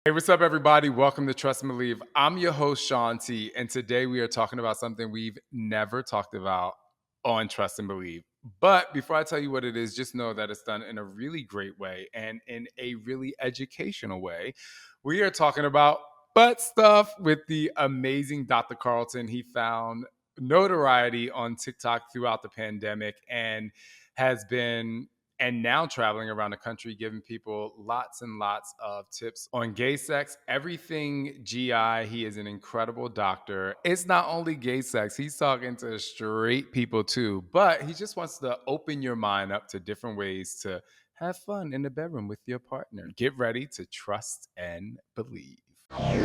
Hey, what's up, everybody? Welcome to Trust and Believe. I'm your host, Shaun T, and today we are talking about something we've never talked about on Trust and Believe. But before I tell you what it is, just know that it's done in a really great way and in a really educational way. We are talking about butt stuff with the amazing Dr. Carlton. He found notoriety on TikTok throughout the pandemic and has been and now traveling around the country giving people lots and lots of tips on gay sex, everything GI. He is an incredible doctor. It's not only gay sex, he's talking to straight people too, but he just wants to open your mind up to different ways to have fun in the bedroom with your partner. Get ready to trust and believe. Somebody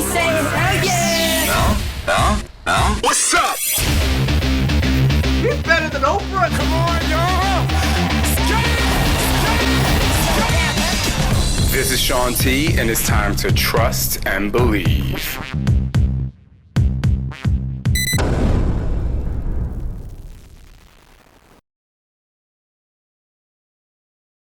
say hell yeah! What's up? He's better than Oprah. Come on, y'all. This is Shaun T, and it's time to trust and believe.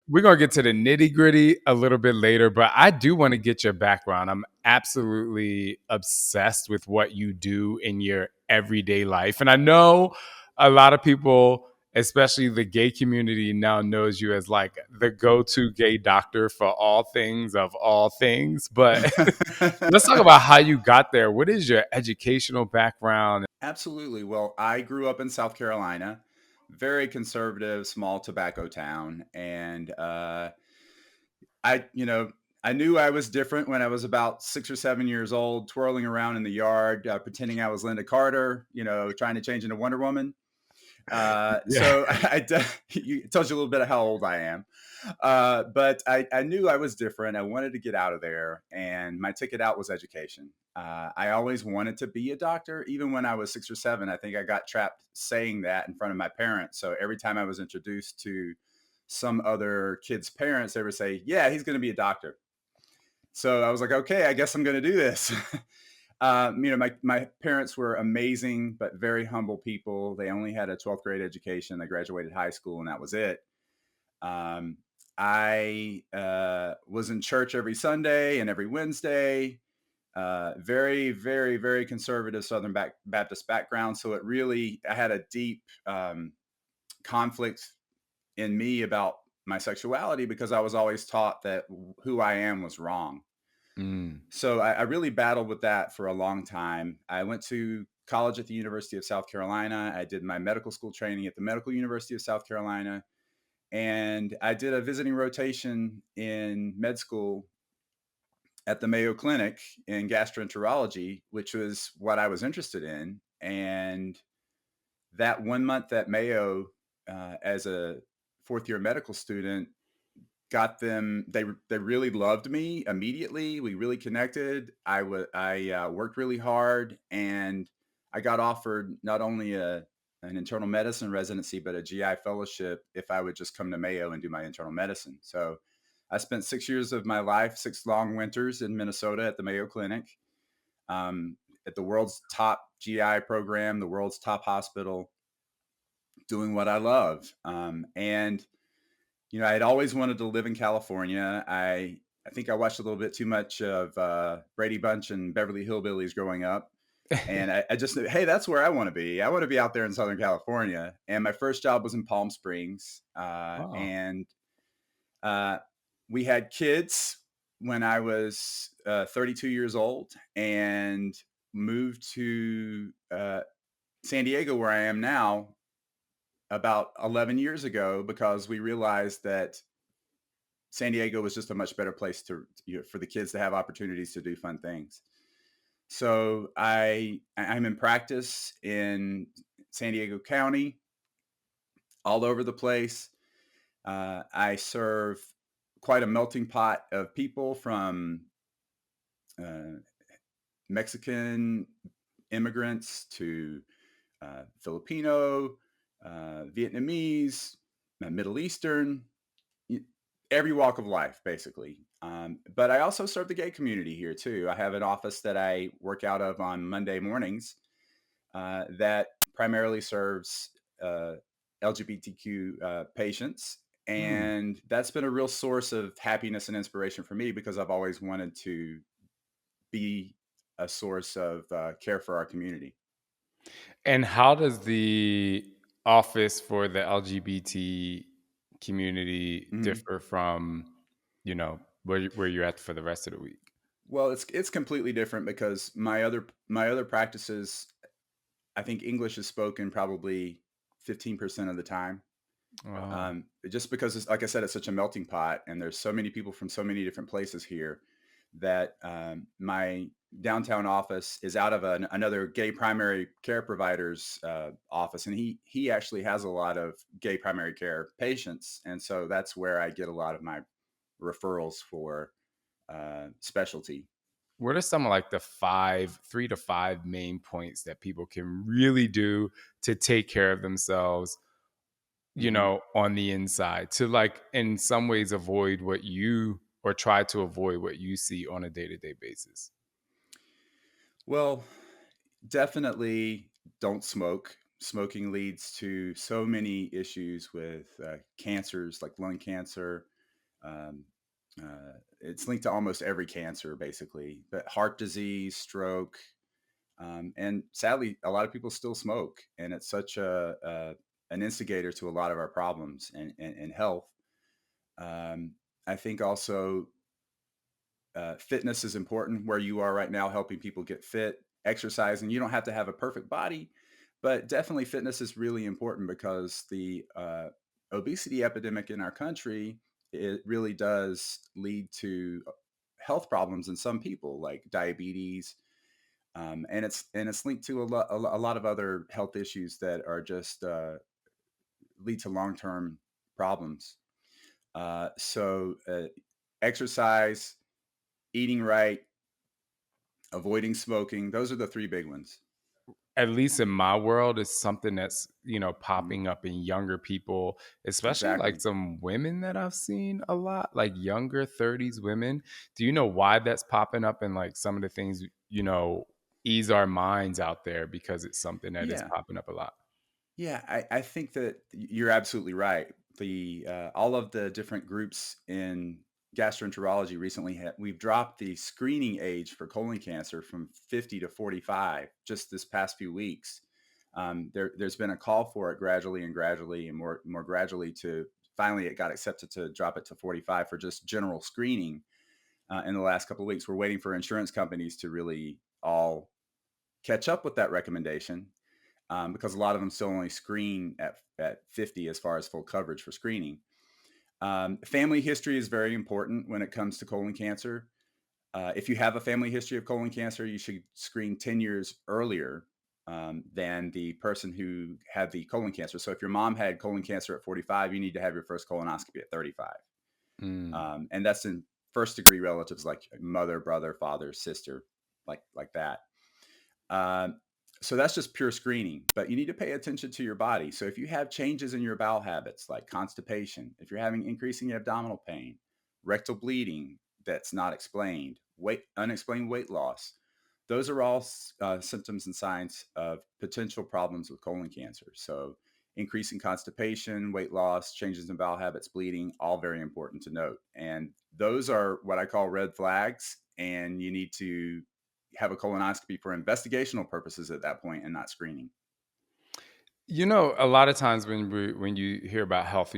We're going to get to the nitty gritty a little bit later, but I do want to get your background. I'm absolutely obsessed with what you do in your everyday life. And I know a lot of people, especially the gay community, now knows you as like the go-to gay doctor for all things of all things. But let's talk about how you got there. What is your educational background? Absolutely. Well, I grew up in South Carolina, very conservative, small tobacco town, and I, you know, I knew I was different when I was about 6 or 7 years old, twirling around in the yard, pretending I was Linda Carter, trying to change into Wonder Woman. So it tells you a little bit of how old I am. But I knew I was different. I wanted to get out of there, and my ticket out was education. I always wanted to be a doctor, even when I was 6 or 7. I think I got trapped saying that in front of my parents. So every time I was introduced to some other kid's parents, they would say, "Yeah, he's going to be a doctor." So I was like, "Okay, I guess I'm going to do this." My parents were amazing, but very humble people. They only had a 12th grade education. They graduated high school, and that was it. Um, I was in church every Sunday and every Wednesday. Very, very, very conservative Southern Baptist background. So I had a deep conflict in me about my sexuality because I was always taught that who I am was wrong. So I really battled with that for a long time. I went to college at the University of South Carolina. I did my medical school training at the Medical University of South Carolina. And I did a visiting rotation in med school at the Mayo Clinic in gastroenterology, which was what I was interested in. And that 1 month at Mayo as a fourth year medical student got them, they really loved me immediately. We really connected. I worked really hard, and I got offered not only an internal medicine residency, but a GI fellowship if I would just come to Mayo and do my internal medicine. So I spent 6 years of my life, 6 long winters in Minnesota at the Mayo Clinic, at the world's top GI program, the world's top hospital, doing what I love. I had always wanted to live in California. I think I watched a little bit too much of Brady Bunch and Beverly Hillbillies growing up. And I just knew, hey, that's where I want to be. I want to be out there in Southern California. And my first job was in Palm Springs. And we had kids when I was 32 years old and moved to San Diego, where I am now, about 11 years ago, because we realized that San Diego was just a much better place for the kids to have opportunities to do fun things. So I'm in practice in San Diego County, all over the place. I serve quite a melting pot of people, from Mexican immigrants to Filipino, Vietnamese, Middle Eastern, every walk of life, basically. But I also serve the gay community here too. I have an office that I work out of on Monday mornings that primarily serves LGBTQ patients. Hmm. And that's been a real source of happiness and inspiration for me because I've always wanted to be a source of care for our community. And how does the office for the LGBT community Mhm. differ from, where you're at for the rest of the week? Well, it's completely different because my other practices, I think English is spoken probably 15% of the time. Wow. Just because, like I said, it's such a melting pot, and there's so many people from so many different places here that my downtown office is out of another gay primary care provider's office, and he actually has a lot of gay primary care patients, and so that's where I get a lot of my referrals for specialty. What are some of like the 3 to 5 main points that people can really do to take care of themselves, hmm on the inside to like in some ways avoid what you or try to avoid what you see on a day-to-day basis? Well, definitely don't smoke. Smoking leads to so many issues with cancers like lung cancer. Um, it's linked to almost every cancer, basically, but heart disease, stroke, and sadly, a lot of people still smoke, and it's such an instigator to a lot of our problems and health. Um, I think also fitness is important where you are right now, helping people get fit, exercise, and you don't have to have a perfect body, but definitely fitness is really important because the obesity epidemic in our country, it really does lead to health problems in some people like diabetes, and it's linked to a lot of other health issues that are just lead to long term problems. So exercise, eating right, avoiding smoking, those are the 3 big ones. At least in my world, it's something that's, Mhm. popping up in younger people, especially like Exactly. some women that I've seen a lot, like younger 30s women. Do you know why that's popping up and like some of the things, ease our minds out there because it's something that is Yeah. popping up a lot? Yeah, I think that you're absolutely right. The all of the different groups in gastroenterology recently we've dropped the screening age for colon cancer from 50 to 45 just this past few weeks. There's been a call for it gradually and more gradually to finally it got accepted to drop it to 45 for just general screening in the last couple of weeks. We're waiting for insurance companies to really all catch up with that recommendation because a lot of them still only screen at 50 as far as full coverage for screening. Family history is very important when it comes to colon cancer. If you have a family history of colon cancer, you should screen 10 years earlier than the person who had the colon cancer. So if your mom had colon cancer at 45, you need to have your first colonoscopy at 35. Mm. And that's in first degree relatives like mother, brother, father, sister, like that. Um, so that's just pure screening, but you need to pay attention to your body. So if you have changes in your bowel habits like constipation, if you're having increasing abdominal pain, rectal bleeding that's not explained, unexplained weight loss, those are all symptoms and signs of potential problems with colon cancer. So increasing constipation, weight loss, changes in bowel habits, bleeding, all very important to note. And those are what I call red flags, and you need to have a colonoscopy for investigational purposes at that point and not screening. A lot of times when you hear about health,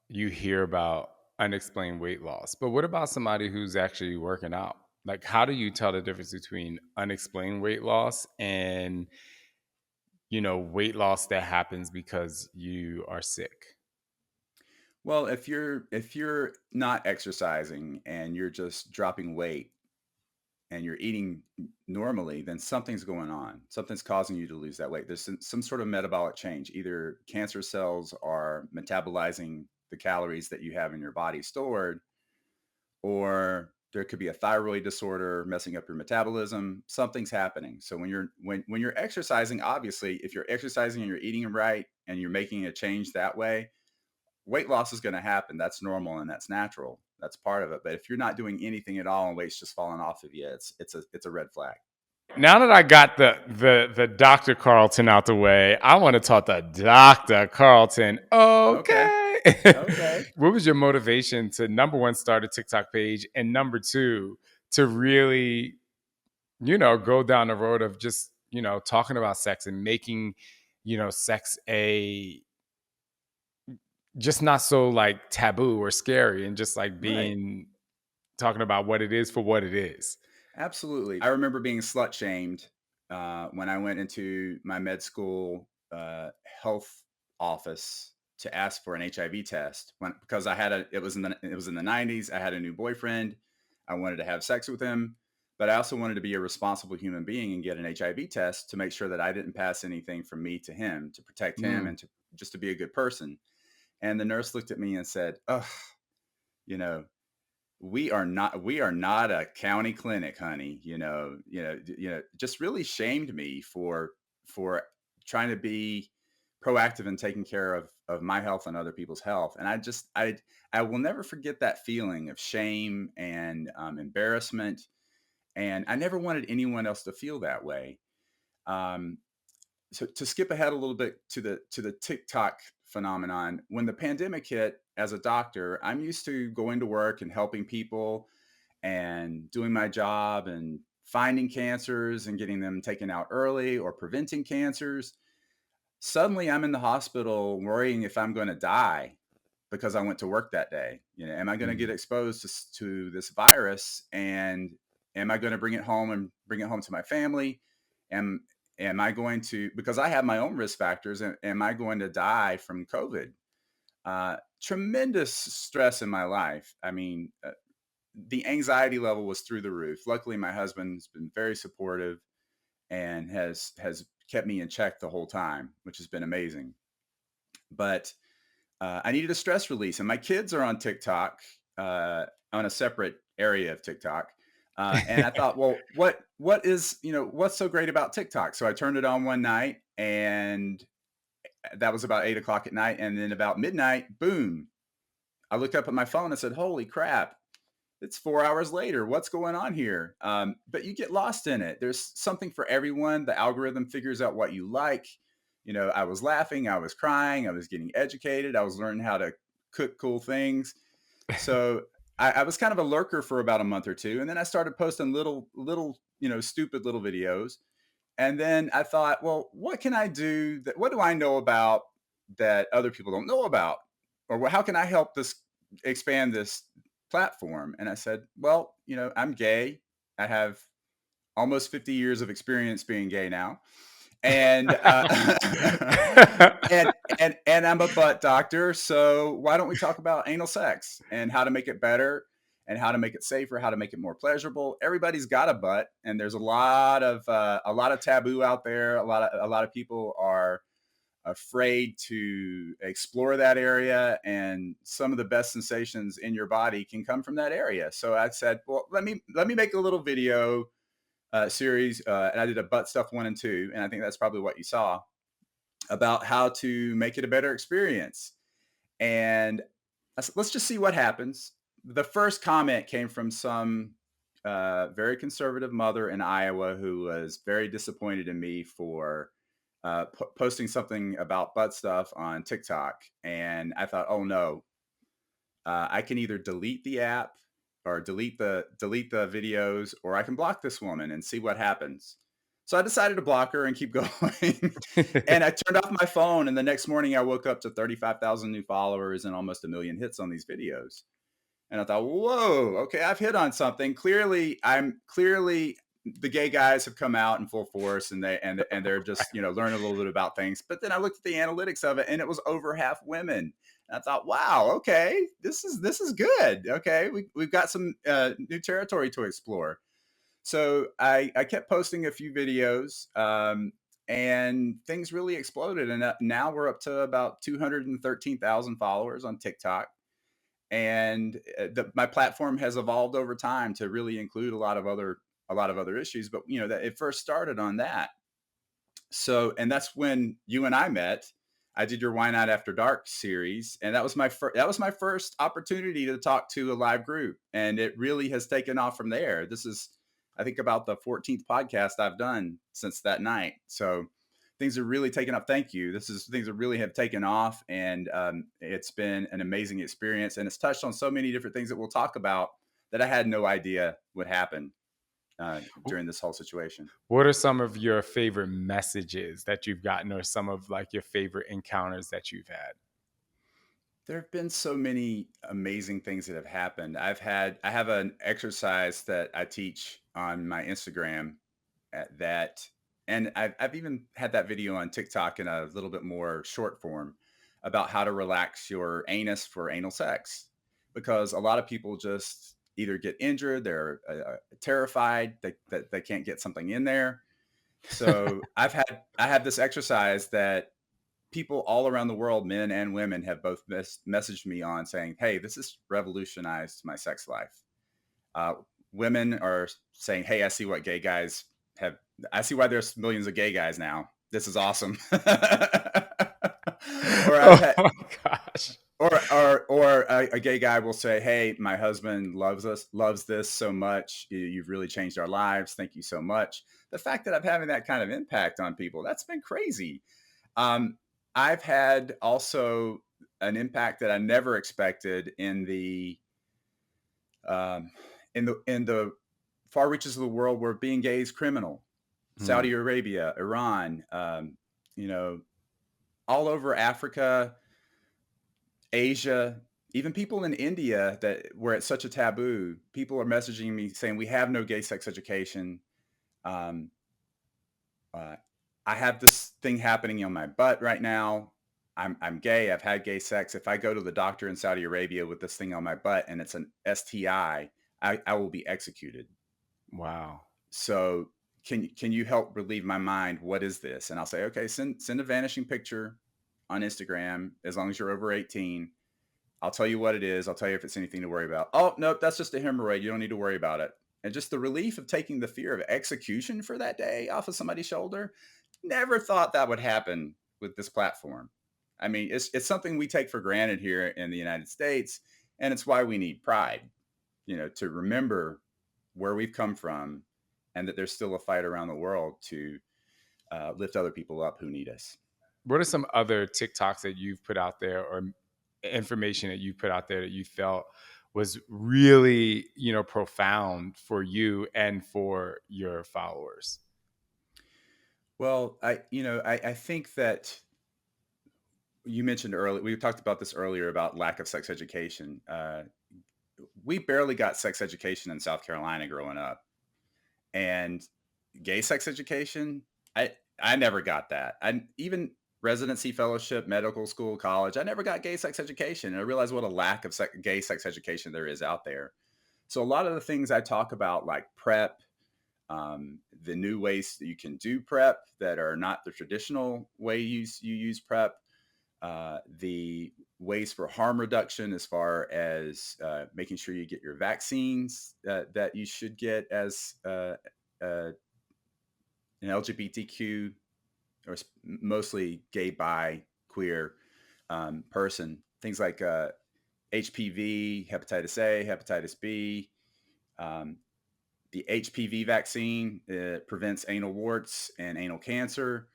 you hear about unexplained weight loss. But what about somebody who's actually working out? Like, how do you tell the difference between unexplained weight loss and weight loss that happens because you are sick? Well, if you're not exercising and you're just dropping weight and you're eating normally, then something's going on. Something's causing you to lose that weight. There's some sort of metabolic change. Either cancer cells are metabolizing the calories that you have in your body stored, or there could be a thyroid disorder messing up your metabolism. Something's happening. So when you're exercising, obviously, if you're exercising and you're eating right and you're making a change that way, weight loss is going to happen. That's normal and that's natural. That's part of it. But if you're not doing anything at all and weight's just falling off of you, it's a red flag. Now that I got the Dr. Carlton out the way, I want to talk to Dr. Carlton. Okay. Okay. Okay. What was your motivation to, number one, start a TikTok page, and number two, to really, go down the road of just, talking about sex and making, sex a just not so like taboo or scary, and just like Right. being talking about what it is for what it is. Absolutely. I remember being slut shamed when I went into my med school health office to ask for an HIV test because I had it was in the 90s. I had a new boyfriend. I wanted to have sex with him, but I also wanted to be a responsible human being and get an HIV test to make sure that I didn't pass anything from me to him, to protect him Mm, and to just to be a good person. And the nurse looked at me and said, "Oh, you know, we are not a county clinic, honey. Just really shamed me for trying to be proactive and taking care of my health and other people's health. And I will never forget that feeling of shame and embarrassment. And I never wanted anyone else to feel that way. Um, so to skip ahead a little bit to the TikTok phenomenon, when the pandemic hit, as a doctor, I'm used to going to work and helping people and doing my job and finding cancers and getting them taken out early or preventing cancers. Suddenly I'm in the hospital worrying if I'm going to die because I went to work that day. Am I going to get mm, exposed to this virus, and am I going to bring it home to my family? Am I going to, because I have my own risk factors, and am I going to die from COVID? Tremendous stress in my life. I mean, the anxiety level was through the roof. Luckily, my husband's been very supportive and has kept me in check the whole time, which has been amazing. But I needed a stress release, and my kids are on TikTok, on a separate area of TikTok. And I thought, well, what's so great about TikTok? So I turned it on one night, and that was about 8 o'clock at night. And then about midnight, boom! I looked up at my phone and said, "Holy crap! It's 4 hours later. What's going on here?" But you get lost in it. There's something for everyone. The algorithm figures out what you like. I was laughing, I was crying, I was getting educated, I was learning how to cook cool things. So I was kind of a lurker for about a month or two, and then I started posting little, stupid little videos. And then I thought, well, what can I do? What do I know about that other people don't know about? Or how can I help this expand this platform? And I said, well, I'm gay. I have almost 50 years of experience being gay now. And and I'm a butt doctor, so why don't we talk about anal sex and how to make it better and how to make it safer, how to make it more pleasurable? Everybody's got a butt, and there's a lot of taboo out there. A lot of people are afraid to explore that area, and some of the best sensations in your body can come from that area. So I said, well, let me make a little video series, and I did a butt stuff 1 and 2, and I think that's probably what you saw, about how to make it a better experience. And I said, let's just see what happens. The first comment came from some very conservative mother in Iowa who was very disappointed in me for posting something about butt stuff on TikTok. And I thought, oh no, I can either delete the app or delete the videos, or I can block this woman and see what happens. So I decided to block her and keep going. And I turned off my phone, and the next morning I woke up to 35,000 new followers and almost a million hits on these videos. And I thought, whoa, okay, I've hit on something. Clearly the gay guys have come out in full force, and they're just, learning a little bit about things. But then I looked at the analytics of it, and it was over half women. And I thought, wow, okay, this is good. Okay, we've got some new territory to explore. So I kept posting a few videos, and things really exploded. And now we're up to about 213,000 followers on TikTok. And my platform has evolved over time to really include a lot of other issues. But that it first started on that. So, and that's when you and I met. I did your Why Not After Dark series, and that was my first opportunity to talk to a live group, and it really has taken off from there. This is I think about the 14th podcast I've done since that night. So things are really taking up. Thank you. Things that really have taken off, and it's been an amazing experience. And it's touched on so many different things that we'll talk about that I had no idea would happen during this whole situation. What are some of your favorite messages that you've gotten, or some of like your favorite encounters that you've had? There have been so many amazing things that have happened. I have an exercise that I teach on my Instagram that, and I've even had that video on TikTok in a little bit more short form about how to relax your anus for anal sex, because a lot of people just either get injured, they're terrified that they can't get something in there. So I have this exercise that people all around the world, men and women, have both messaged me on saying, "Hey, this has revolutionized my sex life." Uh, Women are saying, "Hey, I see what gay guys have. I see why there's millions of gay guys now. This is awesome." Or I've Oh had, my gosh. or a gay guy will say, "Hey, my husband loves this so much. You've really changed our lives. Thank you so much." The fact that I'm having that kind of impact on people, that's been crazy. Um, I've had also an impact that I never expected um, in the far reaches of the world where being gay is criminal. Hmm. Saudi Arabia, Iran, you know, all over Africa, Asia, even people in India that where it's such a taboo. People are messaging me saying we have no gay sex education. Um, uh, I have this thing happening on my butt right now. I'm gay. I've had gay sex. If I go to the doctor in Saudi Arabia with this thing on my butt and it's an STI, I will be executed. Wow. So can you help relieve my mind? What is this? And I'll say, okay, send a vanishing picture on Instagram as long as you're over 18. I'll tell you what it is. I'll tell you if it's anything to worry about. Oh, nope, that's just a hemorrhoid. You don't need to worry about it. And just the relief of taking the fear of execution for that day off of somebody's shoulder. Never thought that would happen with this platform. I mean, it's something we take for granted here in the United States, and it's why we need pride, to remember where we've come from, and that there's still a fight around the world to lift other people up who need us. What are some other TikToks that you've put out there, or information that you put out there that you felt was really, profound for you and for your followers? Well, I think that you mentioned earlier, we talked about this earlier about lack of sex education. We barely got sex education in South Carolina growing up, and gay sex education, I never got that. I even residency, fellowship, medical school, college, I never got gay sex education. And I realized what a lack of gay sex education there is out there. So a lot of the things I talk about, like PrEP, the new ways that you can do PrEP that are not the traditional way you use PrEP, the ways for harm reduction as far as making sure you get your vaccines that you should get as an LGBTQ or mostly gay, bi, queer person. Things like HPV, hepatitis A, hepatitis B. Um, the HPV vaccine prevents anal warts and anal cancer.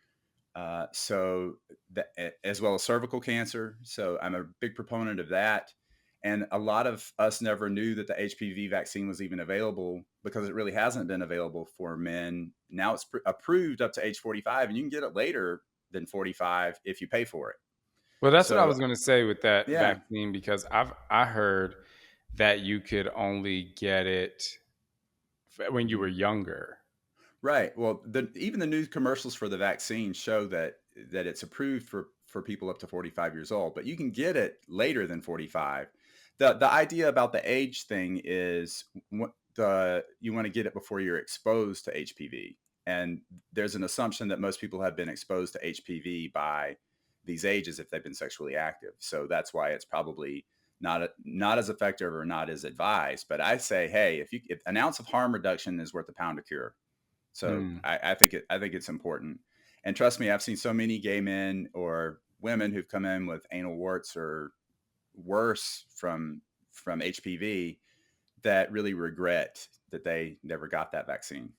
So that, as well as cervical cancer. So I'm a big proponent of that. And a lot of us never knew that the HPV vaccine was even available because it really hasn't been available for men. Now it's approved up to age 45, and you can get it later than 45 if you pay for it. Well, that's what I So was going to say with that yeah, vaccine, because I heard that you could only get it when you were mhm. younger. Right. Well, even the new commercials for the vaccine show that it's approved for people up to 45 years old, but you can get it later than 45. The idea about the age thing is you want to get it before you're exposed to HPV. And there's an assumption that most people have been exposed to HPV by these ages if they've been sexually active. So that's why it's probably not as effective or not as advised. But I say, hey, if an ounce of harm reduction is worth a pound of cure. So Hmm. I think it's important. And trust me, I've seen so many gay men or women who've come in with anal warts or worse from HPV that really regret that they never got that vaccine.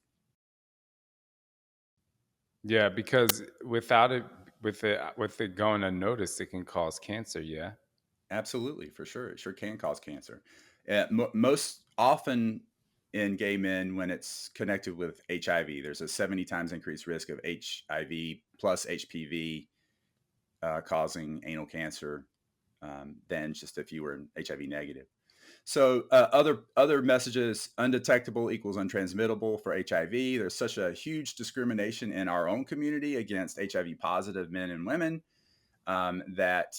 Yeah, because with it going unnoticed, it can cause cancer. Yeah. Absolutely, for sure. It sure can cause cancer. Most often in gay men, when it's connected with HIV, there's a 70 times increased risk of HIV plus HPV causing anal cancer than just if you were HIV negative. So other messages: undetectable equals untransmittable for HIV. There's such a huge discrimination in our own community against HIV positive men and women that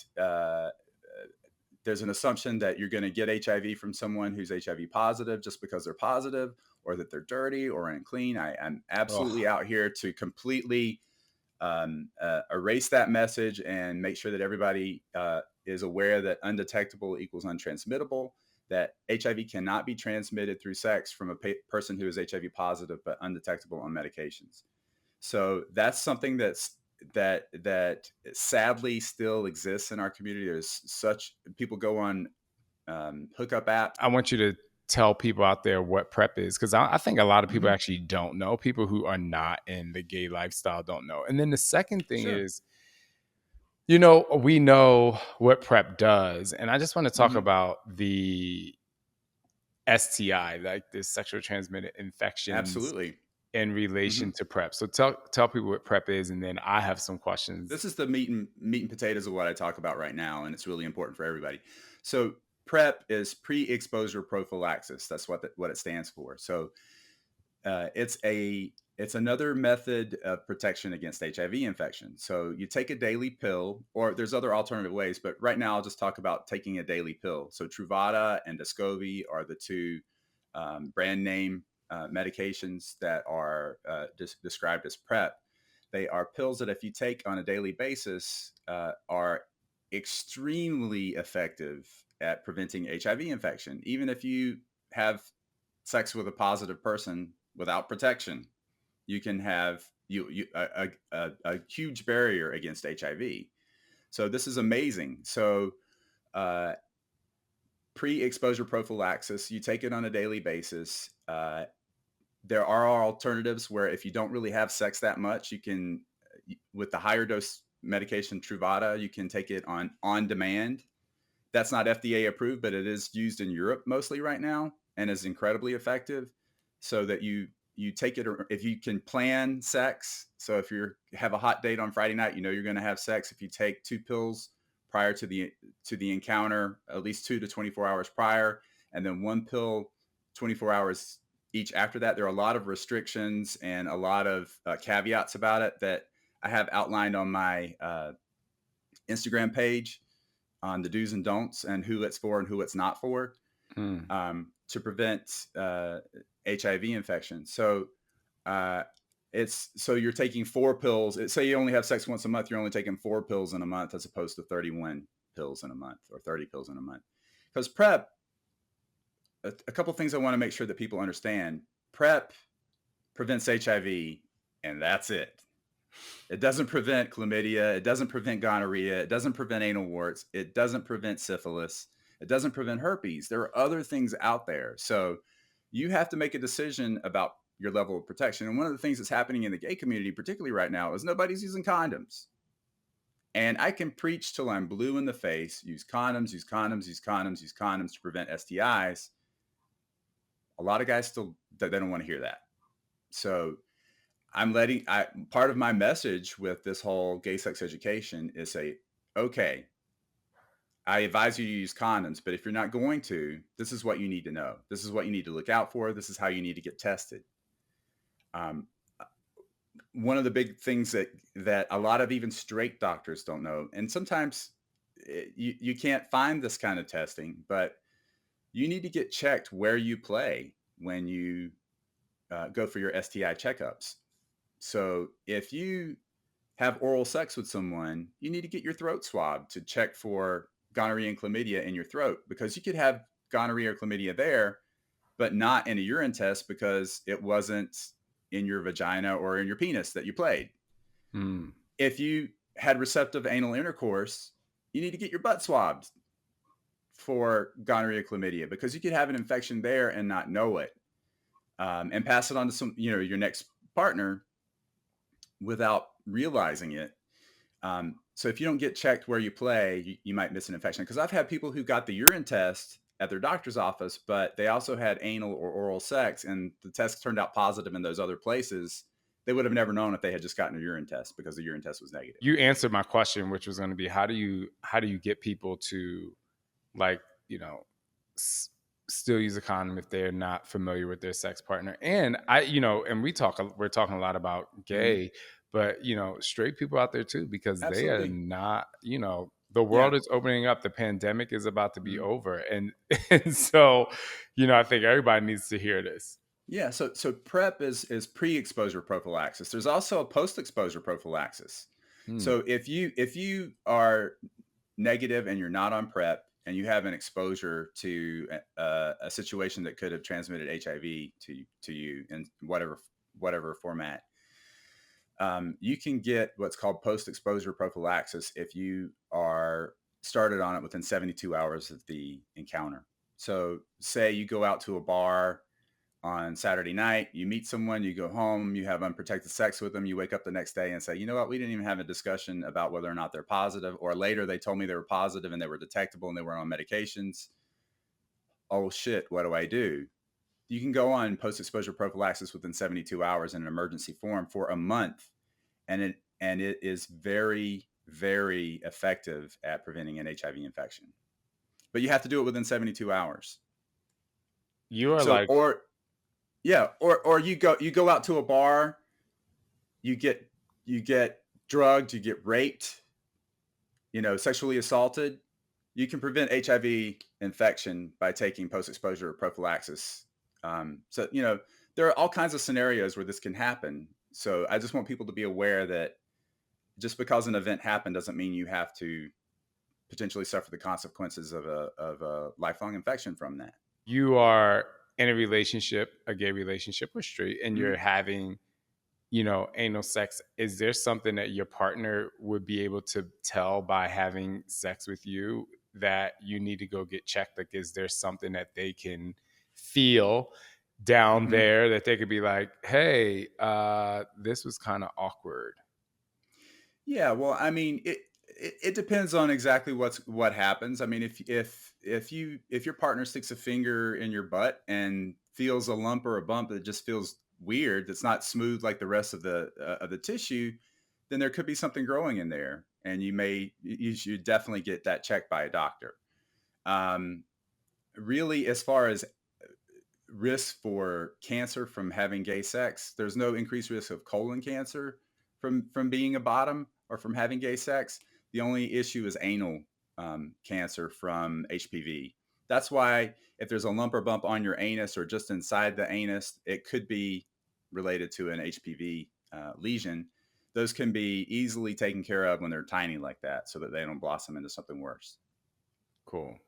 there's an assumption that you're going to get HIV from someone who's HIV positive just because they're positive, or that they're dirty or unclean. I'm absolutely Oh, out here to completely erase that message and make sure that everybody is aware that undetectable equals untransmittable, that HIV cannot be transmitted through sex from a person who is HIV positive, but undetectable on medications. So that's something that sadly still exists in our community. There's such people go on hookup apps. I want you to tell people out there what PrEP is, because I think a lot of people Mhm. actually don't know. People who are not in the gay lifestyle don't know. And then the second thing Sure. is, we know what PrEP does, and I just want to talk Mhm. about the STI, like the sexual transmitted infections Absolutely. in relation Mhm. to PrEP. So tell people what PrEP is, and then I have some questions. This is the meat and potatoes of what I talk about right now, and it's really important for everybody. So PrEP is pre-exposure prophylaxis. That's what it stands for. So it's another method of protection against HIV infection. So you take a daily pill, or there's other alternative ways, but right now I'll just talk about taking a daily pill. So Truvada and Descovy are the two brand name medications that are described as PrEP. They are pills that, if you take on a daily basis, are extremely effective at preventing HIV infection. Even if you have sex with a positive person without protection, you can have a huge barrier against HIV. So this is amazing. So uh, pre-exposure prophylaxis, you take it on a daily basis. There are alternatives where, if you don't really have sex that much, you can, with the higher dose medication Truvada, you can take it on demand. That's not FDA approved, but it is used in Europe mostly right now and is incredibly effective. So that you take it, or if you can plan sex. So if you have a hot date on Friday night, you're going to have sex. If you take 2 pills prior to the encounter, at least 2 to 24 hours prior, and then 1 pill 24 hours each after that. There are a lot of restrictions and a lot of caveats about it that I have outlined on my Instagram page, on the do's and don'ts and who it's for and who it's not for, Mm. to prevent HIV infection. So uh, so you're taking 4 pills. Say you only have sex once a month, you're only taking 4 pills in a month as opposed to 31 pills in a month or 30 pills in a month. Because PrEP, a couple things I want to make sure that people understand: PrEP prevents HIV, and that's it. It doesn't prevent chlamydia. It doesn't prevent gonorrhea. It doesn't prevent anal warts. It doesn't prevent syphilis. It doesn't prevent herpes. There are other things out there. So you have to make a decision about your level of protection. And one of the things that's happening in the gay community, particularly right now, is nobody's using condoms. And I can preach till I'm blue in the face: use condoms, use condoms, use condoms, use condoms to prevent STIs. A lot of guys still, they don't want to hear that. So part of my message with this whole gay sex education is say, okay, I advise you to use condoms, but if you're not going to, this is what you need to know. This is what you need to look out for. This is how you need to get tested. Um, One of the big things that a lot of even straight doctors don't know, and sometimes you can't find this kind of testing, but you need to get checked where you play when you go for your STI checkups. So if you have oral sex with someone, you need to get your throat swabbed to check for gonorrhea and chlamydia in your throat, because you could have gonorrhea or chlamydia there, but not in a urine test because it wasn't in your vagina or in your penis that you played. Mm. If you had receptive anal intercourse, you need to get your butt swabbed for gonorrhea, chlamydia, because you could have an infection there and not know it. and pass it on to your next partner without realizing it. So if you don't get checked where you play, you might miss an infection. Because I've had people who got the urine test at their doctor's office, but they also had anal or oral sex, and the test turned out positive in those other places. They would have never known if they had just gotten a urine test because the urine test was negative. You answered my question, which was going to be how do you get people to, like, still use a condom if they're not familiar with their sex partner? And we're talking a lot about gay, but straight people out there too, because they are Absolutely. not, the world Yeah. is opening up. The pandemic is about to be over. And so, I think everybody needs to hear this. Yeah, so PrEP is pre-exposure prophylaxis. There's also a post-exposure prophylaxis. So if you are negative and you're not on PrEP and you have an exposure to a situation that could have transmitted HIV to you in whatever format, you can get what's called post-exposure prophylaxis if you are started on it within 72 hours of the encounter. So say you go out to a bar on Saturday night, you meet someone, you go home, you have unprotected sex with them, you wake up the next day and say, you know what, we didn't even have a discussion about whether or not they're positive, or later they told me they were positive and they were detectable and they were on medications. Oh shit, what do I do? You can go on post-exposure prophylaxis within 72 hours in an emergency form for a month, and it is very, very effective at preventing an HIV infection. But you have to do it within 72 hours. You are So, like, or you go out to a bar, you get drugged, you get raped, sexually assaulted. You can prevent HIV infection by taking post-exposure prophylaxis. So there are all kinds of scenarios where this can happen. So I just want people to be aware that just because an event happened doesn't mean you have to potentially suffer the consequences of a lifelong infection from that. you are in a relationship, a gay relationship or straight, and Mhm. you're having, anal sex. Is there something that your partner would be able to tell by having sex with you that you need to go get checked? Like, is there something that they can feel down Mhm. there that they could be like, hey, this was kind of awkward? Yeah, well, I mean, it depends on exactly what happens. I mean, if your partner sticks a finger in your butt and feels a lump or a bump that just feels weird, that's not smooth like the rest of the tissue, then there could be something growing in there, and you should definitely get that checked by a doctor. Um, Really, as far as risk for cancer from having gay sex, there's no increased risk of colon cancer from being a bottom or from having gay sex. The only issue is anal cancer from HPV. That's why if there's a lump or bump on your anus or just inside the anus, it could be related to an HPV lesion. Those can be easily taken care of when they're tiny like that, so that they don't blossom into something worse. Cool.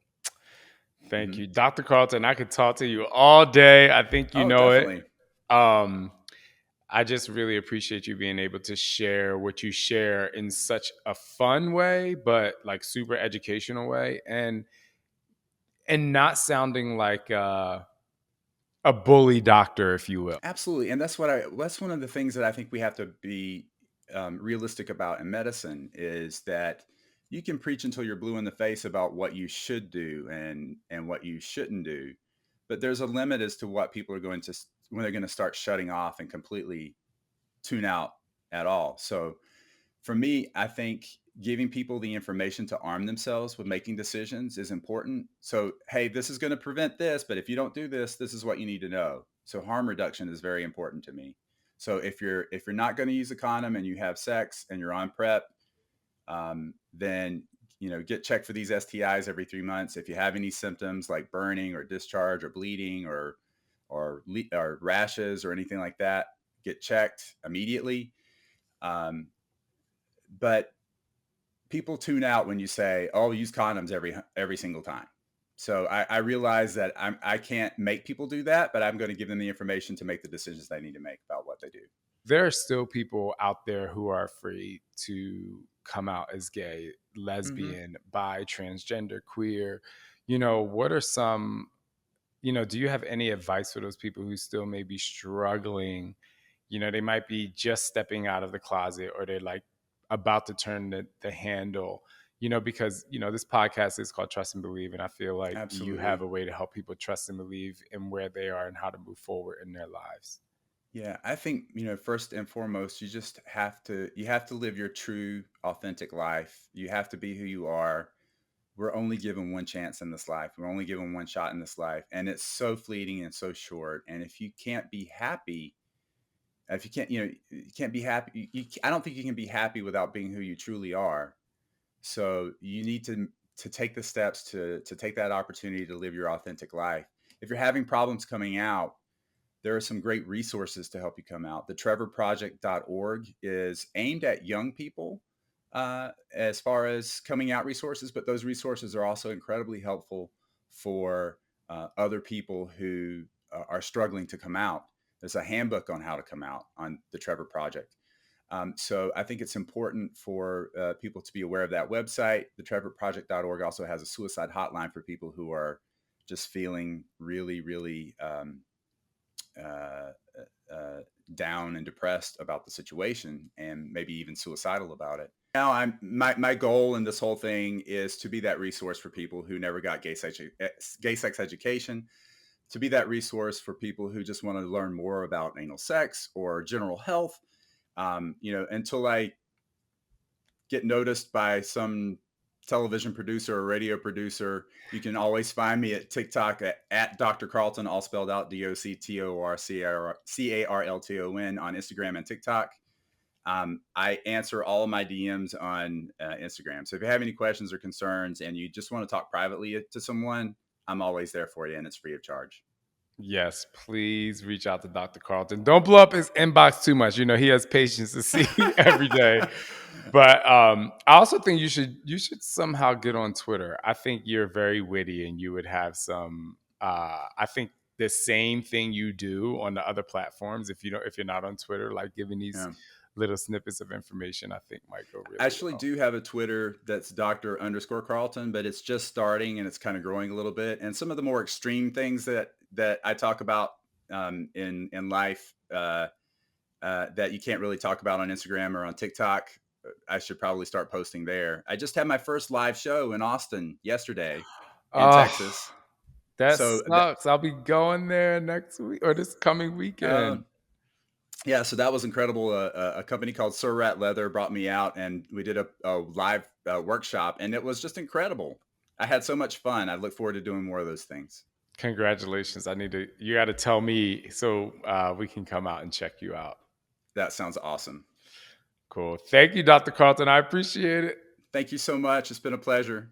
Thank Hmm. you. Dr. Carlton, I could talk to you all day. I think you Oh, know it. definitely. Um, I just really appreciate you being able to share what you share in such a fun way, but like super educational way, and not sounding like a bully doctor, if you will. Absolutely, and that's one of the things that I think we have to be realistic about in medicine is that you can preach until you're blue in the face about what you should do and what you shouldn't do, but there's a limit as to what people are going to when they're going to start shutting off and completely tune out at all. So for me, I think giving people the information to arm themselves with making decisions is important. So, hey, this is going to prevent this, but if you don't do this, this is what you need to know. So, harm reduction is very important to me. So, if you're not going to use a condom and you have sex and you're on PrEP, then get checked for these STIs every 3 months. If you have any symptoms like burning or discharge or bleeding or rashes or anything like that, get checked immediately. Um, but people tune out when you say, "Oh, use condoms every single time." So I realize that I can't make people do that, but I'm going to give them the information to make the decisions they need to make about what they do. There are still people out there who are afraid to come out as gay, Hmm. lesbian, bi, transgender, queer. What are some do you have any advice for those people who still may be struggling? They might be just stepping out of the closet, or they're like about to turn the handle, because, this podcast is called Trust and Believe. And I feel like you have Absolutely. a way to help people trust and believe in where they are and how to move forward in their lives. Yeah, I think, first and foremost, you have to live your true, authentic life. You have to be who you are. We're only given one chance in this life. We're only given one shot in this life, and it's so fleeting and so short. And if you can't be happy, if you can't, you can't be happy. I don't think you can be happy without being who you truly are. So you need to take the steps to take that opportunity to live your authentic life. If you're having problems coming out, there are some great resources to help you come out. The trevorproject.org is aimed at young people as far as coming out resources, but those resources are also incredibly helpful for other people who are struggling to come out. There's a handbook on how to come out on the Trevor Project. So I think it's important for people to be aware of that website. The trevorproject.org also has a suicide hotline for people who are just feeling really, really uh, down and depressed about the situation, and maybe even suicidal about it. Now, my goal in this whole thing is to be that resource for people who never got gay sex education, to be that resource for people who just want to learn more about anal sex or general health. Until I get noticed by some television producer or radio producer, you can always find me at TikTok at Dr. Carlton, all spelled out, DoctorCarlton on Instagram and TikTok. I answer all of my DMs on Instagram. So if you have any questions or concerns and you just want to talk privately to someone, I'm always there for you, and it's free of charge. Yes, please reach out to Dr. Carlton. Don't blow up his inbox too much. He has patients to see every day. But I also think you should somehow get on Twitter. I think you're very witty, and you would have some. I think the same thing you do on the other platforms, if you're not on Twitter, like giving these Yeah. little snippets of information, I think might go I really actually well. do have a Twitter that's Dr. _Carlton, but it's just starting and it's kind of growing a little bit. And some of the more extreme things that I talk about in life that you can't really talk about on Instagram or on TikTok, I should probably start posting there. I just had my first live show in Austin yesterday in Oh, Texas. that So that, sucks. I'll be going there next week or this coming uh, weekend. yeah, so that was incredible. A company called Sir Rat Leather brought me out, and we did a live workshop, and it was just incredible. I had so much fun. I look forward to doing more of those things. Congratulations. You got to tell me so we can come out and check you out. That sounds awesome. Cool. Thank you, Dr. Carlton. I appreciate it. Thank you so much. It's been a pleasure.